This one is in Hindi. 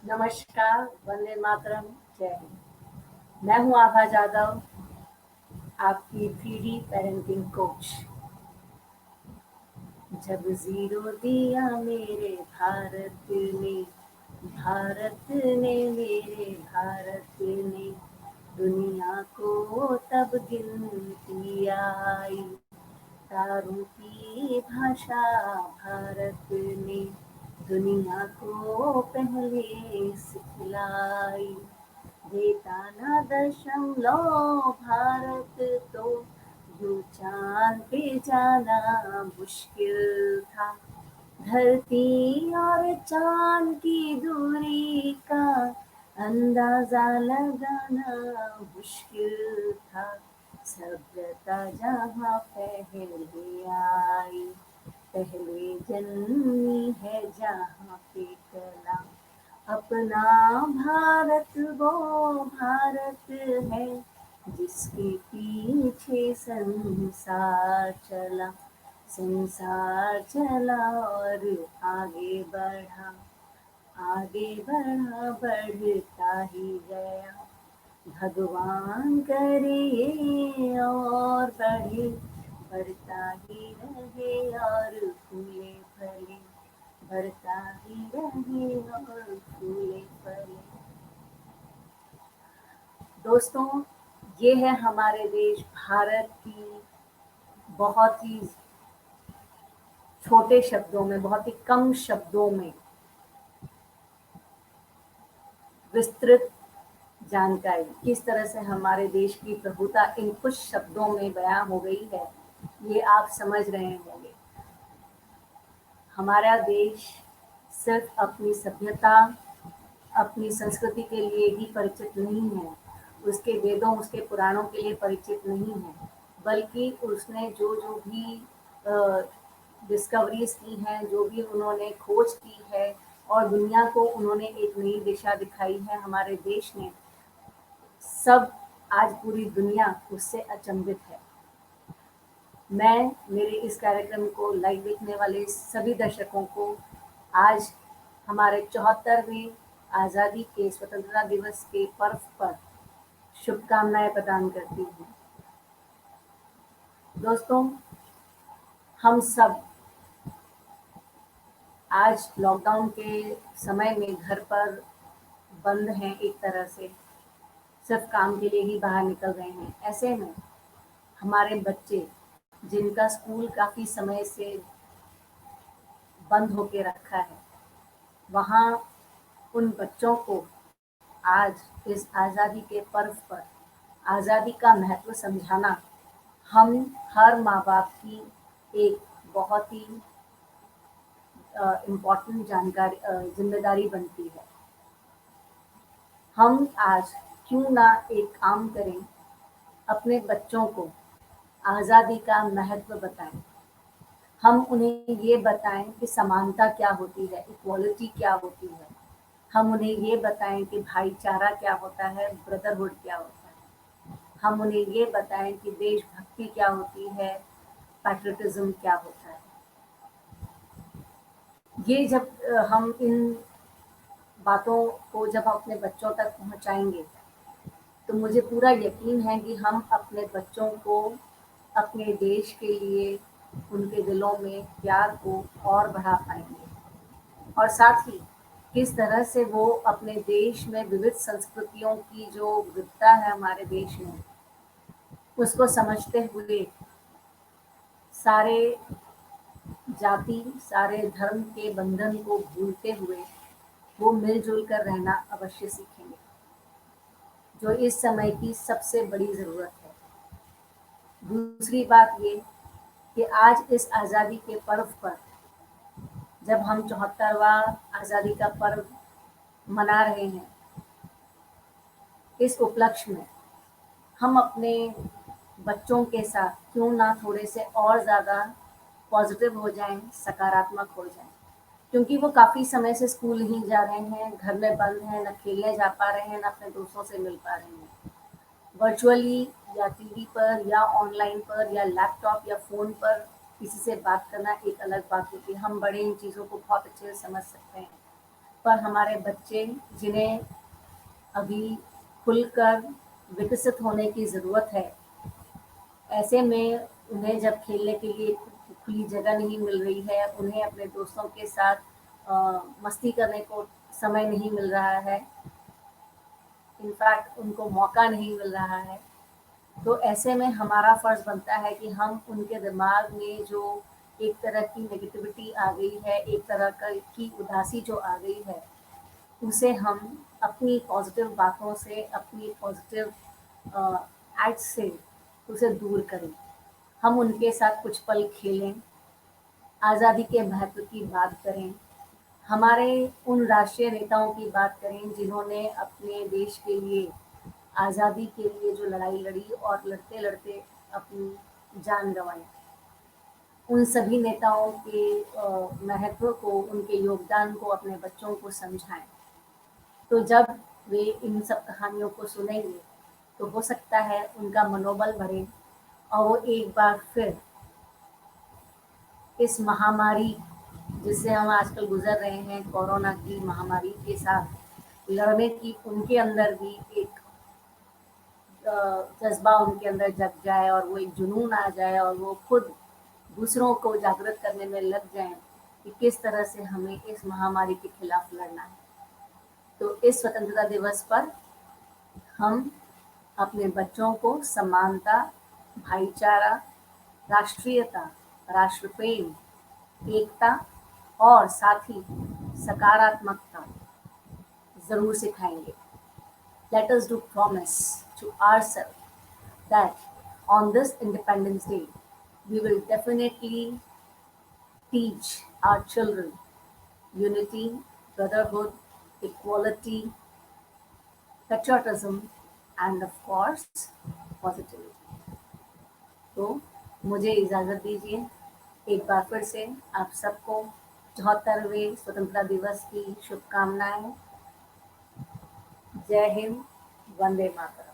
नमस्कार, वंदे मातरम, जय हिंद। मैं हूँ आभा जादव, आपकी 3D पेरेंटिंग कोच। जब ज़ीरो दिया मेरे भारत ने दुनिया को तब गिनती आई। तारों की भाषा भारत ने दुनिया को पहले सिखलाई। देता ना दशमलव भारत तो यूं चांद पे जाना मुश्किल था। धरती और चांद की दूरी का अंदाजा लगाना मुश्किल था। सभ्यता जहाँ पहले आई, पहले जन्मी है जहाँ पे कला। अपना भारत वो भारत है जिसके पीछे संसार चला और आगे बढ़ा बढ़ता ही गया। भगवान करे ये और बढ़े, बढ़ता ही रहे और फूले फले, बढ़ता ही रहे और फूले फले। दोस्तों, ये है हमारे देश भारत की बहुत ही छोटे शब्दों में, बहुत ही कम शब्दों में विस्तृत जानकारी। किस तरह से हमारे देश की प्रभुता इन कुछ शब्दों में बयां हो गई है, ये आप समझ रहे होंगे। हमारा देश सिर्फ अपनी सभ्यता, अपनी संस्कृति के लिए ही परिचित नहीं है, उसके वेदों, उसके पुराणों के लिए परिचित नहीं है, बल्कि उसने जो जो भी डिस्कवरीज की हैं, जो भी उन्होंने खोज की है और दुनिया को उन्होंने एक नई दिशा दिखाई है, हमारे देश ने, सब आज पूरी दुनिया उससे अचंभित है। मैं मेरे इस कार्यक्रम को लाइव देखने वाले सभी दर्शकों को आज हमारे 74वें आज़ादी के स्वतंत्रता दिवस के पर्व पर शुभकामनाएं प्रदान करती हूँ। दोस्तों, हम सब आज लॉकडाउन के समय में घर पर बंद हैं, एक तरह से सिर्फ काम के लिए ही बाहर निकल रहे हैं। ऐसे में हमारे बच्चे, जिनका स्कूल काफ़ी समय से बंद होके रखा है, वहाँ उन बच्चों को आज इस आज़ादी के पर्व पर आज़ादी का महत्व समझाना हम हर माँ बाप की एक बहुत ही इम्पोर्टेंट जिम्मेदारी बनती है। हम आज क्यों ना एक काम करें, अपने बच्चों को आज़ादी का महत्व बताएं। हम उन्हें ये बताएं कि समानता क्या होती है, इक्वालिटी क्या होती है। हम उन्हें ये बताएं कि भाईचारा क्या होता है, ब्रदरहुड क्या होता है। हम उन्हें ये बताएं कि देशभक्ति क्या होती है, पैट्रियटिज्म क्या होता है। ये जब हम इन बातों को जब अपने बच्चों तक पहुंचाएंगे, तो मुझे पूरा यकीन है कि हम अपने बच्चों को अपने देश के लिए उनके दिलों में प्यार को और बढ़ा पाएंगे, और साथ ही किस तरह से वो अपने देश में विविध संस्कृतियों की जो विविधता है हमारे देश में, उसको समझते हुए सारे जाति, सारे धर्म के बंधन को भूलते हुए वो मिलजुल कर रहना अवश्य सीखेंगे, जो इस समय की सबसे बड़ी ज़रूरत है। दूसरी बात ये कि आज इस आज़ादी के पर्व पर जब हम 74वां आज़ादी का पर्व मना रहे हैं, इस उपलक्ष्य में हम अपने बच्चों के साथ क्यों ना थोड़े से और ज़्यादा पॉजिटिव हो जाएं, सकारात्मक हो जाएं, क्योंकि वो काफ़ी समय से स्कूल नहीं जा रहे हैं, घर में बंद हैं, न खेलने जा पा रहे हैं, न अपने दोस्तों से मिल पा रहे हैं। वर्चुअली या टीवी पर या ऑनलाइन पर या लैपटॉप या फ़ोन पर किसी से बात करना एक अलग बात होती है। हम बड़े इन चीज़ों को बहुत अच्छे से समझ सकते हैं, पर हमारे बच्चे जिन्हें अभी खुलकर विकसित होने की ज़रूरत है, ऐसे में उन्हें जब खेलने के लिए खुली जगह नहीं मिल रही है, उन्हें अपने दोस्तों के साथ मस्ती करने को समय नहीं मिल रहा है, इनफैक्ट उनको मौका नहीं मिल रहा है, तो ऐसे में हमारा फ़र्ज़ बनता है कि हम उनके दिमाग में जो एक तरह की नेगेटिविटी आ गई है, एक तरह की उदासी जो आ गई है, उसे हम अपनी पॉज़िटिव बातों से, अपनी पॉज़िटिव एक्ट से उसे दूर करें। हम उनके साथ कुछ पल खेलें, आज़ादी के महत्व की बात करें, हमारे उन राष्ट्रीय नेताओं की बात करें जिन्होंने अपने देश के लिए, आज़ादी के लिए जो लड़ाई लड़ी और लड़ते-लड़ते अपनी जान गँवाई। उन सभी नेताओं के महत्व को, उनके योगदान को अपने बच्चों को समझाएँ। तो जब वे इन सब कहानियों को सुनेंगे, तो हो सकता है उनका मनोबल बढ़े और वो एक बार फिर इस महामारी जिससे हम आजकल गुज़र रहे हैं, कोरोना की महामारी के साथ लड़ने की उनके अंदर भी एक जज़्बा उनके अंदर जग जाए और वो एक जुनून आ जाए और वो खुद दूसरों को जागृत करने में लग जाएँ कि किस तरह से हमें इस महामारी के खिलाफ लड़ना है। तो इस स्वतंत्रता दिवस पर हम अपने बच्चों को समानता, भाईचारा, राष्ट्रीयता, राष्ट्र प्रेम, एकता और साथ ही सकारात्मकता ज़रूर सिखाएँगे। Let us do promise to ourselves that on this Independence Day, we will definitely teach our children unity, brotherhood, equality, patriotism, and of course, positivity. तो मुझे इजाज़त दीजिए, एक बार फिर से आप सबको 74वें स्वतंत्रता दिवस की शुभकामनाएँ। जय हिंद, वंदे मातरम।